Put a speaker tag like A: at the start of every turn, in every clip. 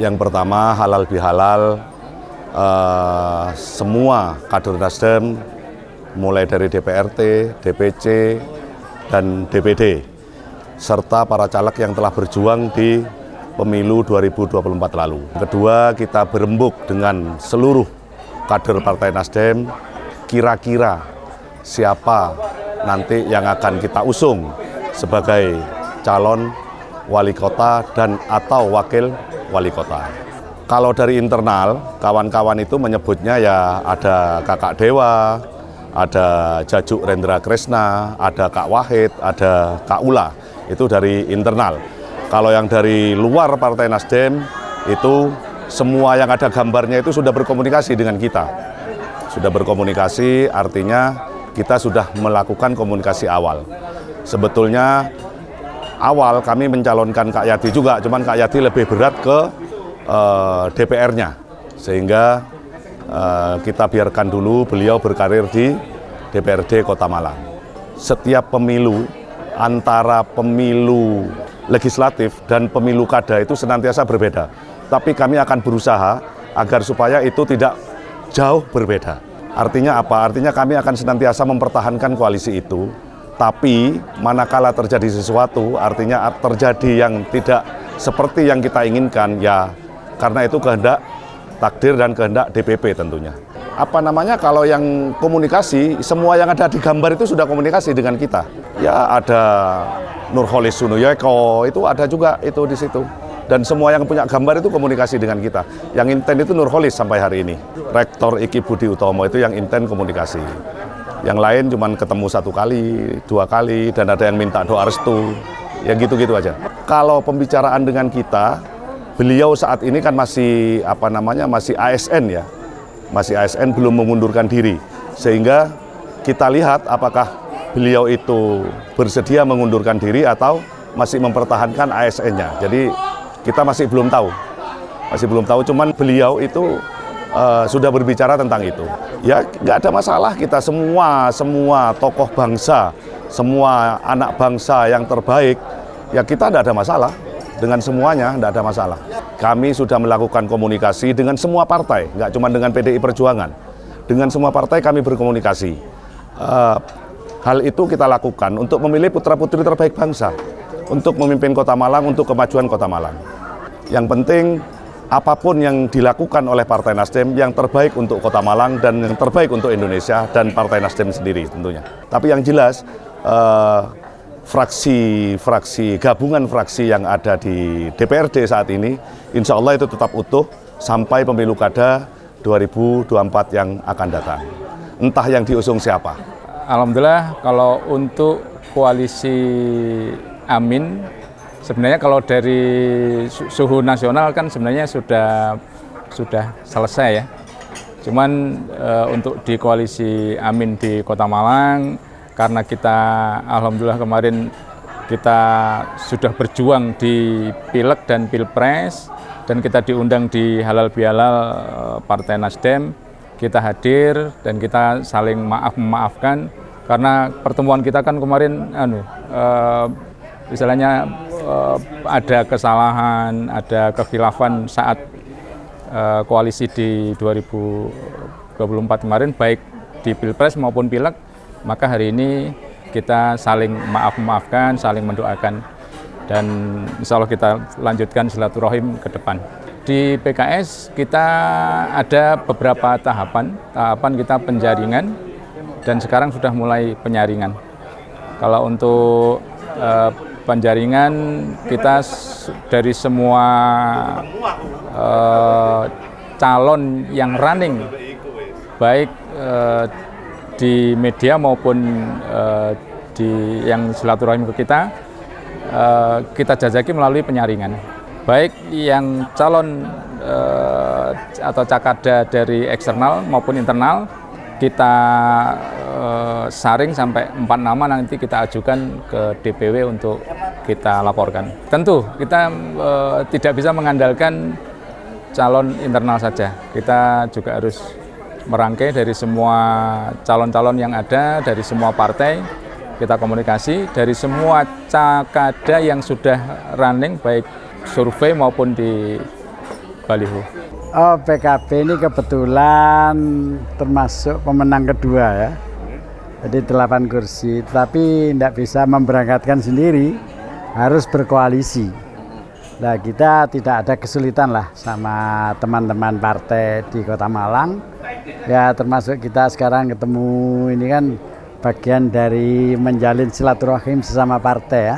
A: Yang pertama, halal bihalal, semua kader Nasdem, mulai dari DPRT, DPC, dan DPD, serta para caleg yang telah berjuang di pemilu 2024 lalu. Kedua, kita berembuk dengan seluruh kader Partai Nasdem, kira-kira siapa nanti yang akan kita usung sebagai calon wali kota dan atau wakil wali kota. Kalau dari internal, kawan-kawan itu menyebutnya ya ada Kakak Dewa, ada Jajuk Rendra Kresna, ada Kak Wahid, ada Kak Ula. Itu dari internal. Kalau yang dari luar Partai Nasdem, itu semua yang ada gambarnya itu sudah berkomunikasi dengan kita. Sudah berkomunikasi, artinya kita sudah melakukan komunikasi awal. Sebetulnya awal kami mencalonkan Kak Yadi juga, cuman Kak Yadi lebih berat ke DPR-nya, sehingga kita biarkan dulu beliau berkarir di DPRD Kota Malang. Setiap pemilu, antara pemilu legislatif dan pemilu kada itu senantiasa berbeda. Tapi kami akan berusaha agar supaya itu tidak jauh berbeda. Artinya apa? Artinya kami akan senantiasa mempertahankan koalisi itu. Tapi manakala terjadi sesuatu, artinya terjadi yang tidak seperti yang kita inginkan, ya karena itu kehendak takdir dan kehendak DPP tentunya. Apa namanya, kalau yang komunikasi, semua yang ada di gambar itu sudah komunikasi dengan kita. Ya ada Nurholis Sunoyeko, itu ada juga itu di situ. Dan semua yang punya gambar itu komunikasi dengan kita. Yang inten itu Nurholis sampai hari ini. Rektor Iki Budi Utomo itu yang inten komunikasi. Yang lain cuman ketemu 1 kali, 2 kali, dan ada yang minta doa restu. Ya gitu-gitu aja. Kalau pembicaraan dengan kita, beliau saat ini kan masih masih ASN ya. Masih ASN, belum mengundurkan diri. Sehingga kita lihat apakah beliau itu bersedia mengundurkan diri atau masih mempertahankan ASN-nya. Jadi kita masih belum tahu. Masih belum tahu, cuman beliau itu sudah berbicara tentang itu. Ya nggak ada masalah, kita semua tokoh bangsa, semua anak bangsa yang terbaik, ya kita tidak ada masalah. Dengan semuanya tidak ada masalah. Kami sudah melakukan komunikasi dengan semua partai, nggak cuma dengan PDI Perjuangan. Dengan semua partai kami berkomunikasi. Hal itu kita lakukan untuk memilih putra-putri terbaik bangsa, untuk memimpin Kota Malang, untuk kemajuan Kota Malang. Yang penting, apapun yang dilakukan oleh Partai Nasdem, yang terbaik untuk Kota Malang dan yang terbaik untuk Indonesia dan Partai Nasdem sendiri tentunya. Tapi yang jelas, fraksi gabungan fraksi yang ada di DPRD saat ini, insya Allah itu tetap utuh sampai pemilu kada 2024 yang akan datang. Entah yang diusung siapa.
B: Alhamdulillah, kalau untuk koalisi Amin, sebenarnya kalau dari suhu nasional kan sebenarnya sudah selesai ya. Cuman untuk di koalisi Amin di Kota Malang, karena kita alhamdulillah kemarin kita sudah berjuang di Pileg dan Pilpres dan kita diundang di halal bihalal Partai Nasdem, kita hadir dan kita saling memaafkan karena pertemuan kita kan kemarin misalnya ada kesalahan, ada kekhilafan saat koalisi di 2024 kemarin, baik di Pilpres maupun Pileg. Maka hari ini kita saling memaafkan, saling mendoakan, dan insya Allah kita lanjutkan silaturahim ke depan. Di PKS kita ada beberapa tahapan kita penjaringan, dan sekarang sudah mulai penyaringan. Kalau untuk penjaringan, kita dari semua calon yang running, baik di media maupun di yang silaturahim ke kita jajaki melalui penyaringan. Baik yang calon atau cakada dari eksternal maupun internal, kita saring sampai 4 nama, nanti kita ajukan ke DPW untuk kita laporkan. Tentu kita tidak bisa mengandalkan calon internal saja, kita juga harus merangkai dari semua calon-calon yang ada, dari semua partai, kita komunikasi, dari semua cakada yang sudah running, baik survei maupun di baliho.
C: Oh, PKB ini kebetulan termasuk pemenang kedua ya. Jadi 8 kursi, tapi tidak bisa memberangkatkan sendiri, harus berkoalisi. Nah, kita tidak ada kesulitan lah sama teman-teman partai di Kota Malang. Ya, termasuk kita sekarang ketemu ini kan bagian dari menjalin silaturahim sesama partai ya.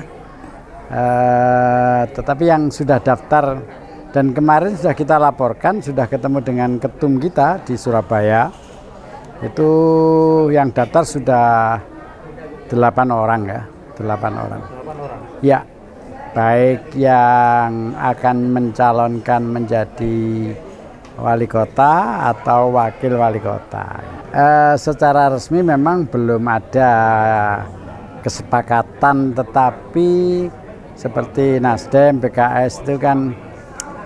C: Tetapi yang sudah daftar dan kemarin sudah kita laporkan, sudah ketemu dengan ketum kita di Surabaya. Itu yang daftar sudah 8 orang ya, 8 orang. Ya, baik yang akan mencalonkan menjadi wali kota atau wakil wali kota. Secara resmi memang belum ada kesepakatan, tetapi seperti Nasdem, PKS itu kan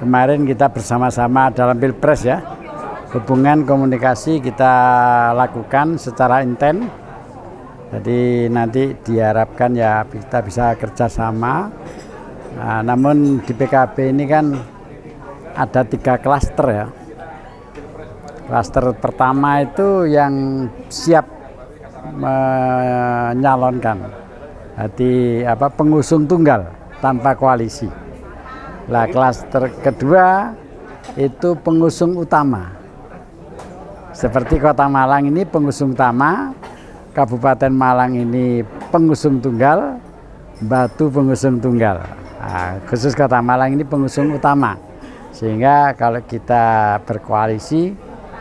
C: kemarin kita bersama-sama dalam Pilpres ya, hubungan komunikasi kita lakukan secara intens. Jadi nanti diharapkan ya kita bisa kerjasama. Nah, namun di PKB ini kan ada 3 klaster ya. Klaster pertama itu yang siap menyalonkan, jadi pengusung tunggal tanpa koalisi. Nah, klaster kedua itu pengusung utama. Seperti Kota Malang ini pengusung utama, Kabupaten Malang ini pengusung tunggal, Batu pengusung tunggal. Nah, khusus Kota Malang ini pengusung utama. Sehingga kalau kita berkoalisi,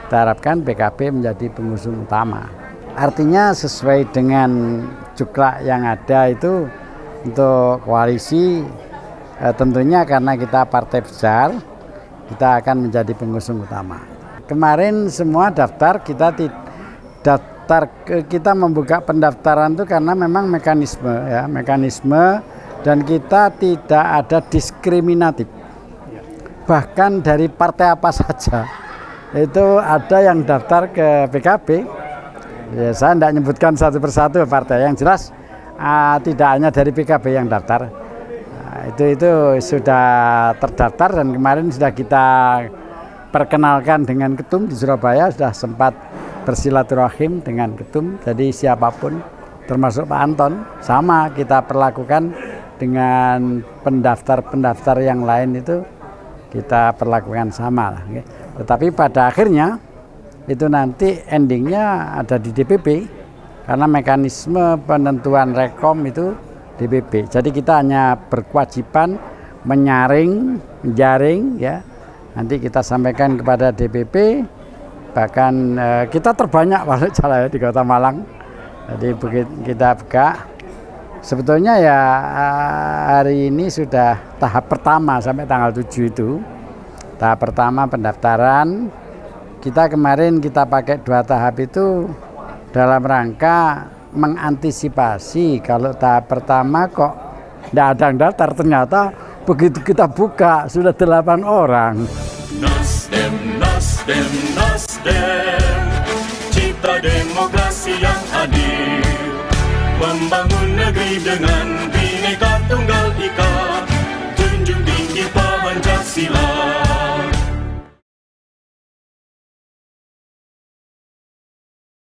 C: kita harapkan PKB menjadi pengusung utama. Artinya sesuai dengan juklak yang ada itu untuk koalisi, tentunya karena kita partai besar, kita akan menjadi pengusung utama. Kemarin semua daftar, kita membuka pendaftaran itu karena memang mekanisme dan kita tidak ada diskriminatif. Bahkan dari partai apa saja itu ada yang daftar ke PKB. Ya, saya tidak menyebutkan satu persatu partai, yang jelas tidak hanya dari PKB yang daftar. Itu sudah terdaftar dan kemarin sudah kita perkenalkan dengan ketum di Surabaya, sudah sempat bersilaturahim dengan ketum. Jadi siapapun termasuk Pak Anton sama kita perlakukan dengan pendaftar-pendaftar yang lain, itu kita perlakukan sama lah. Tetapi pada akhirnya itu nanti endingnya ada di DPP karena mekanisme penentuan rekom itu DPP. Jadi kita hanya berkewajiban menyaring, menjaring ya. Nanti kita sampaikan kepada DPP, bahkan kita terbanyak di Kota Malang. Jadi kita buka. Sebetulnya ya hari ini sudah tahap pertama sampai tanggal 7 itu. Tahap pertama pendaftaran. Kita kemarin kita pakai 2 tahap itu dalam rangka mengantisipasi kalau tahap pertama kok tidak ada yang daftar, ternyata begitu kita buka sudah 8 orang.
D: Nasdem, Nasdem, Nasdem, cipta demokrasi yang adil, membangun negeri dengan Bhinneka Tunggal Ika.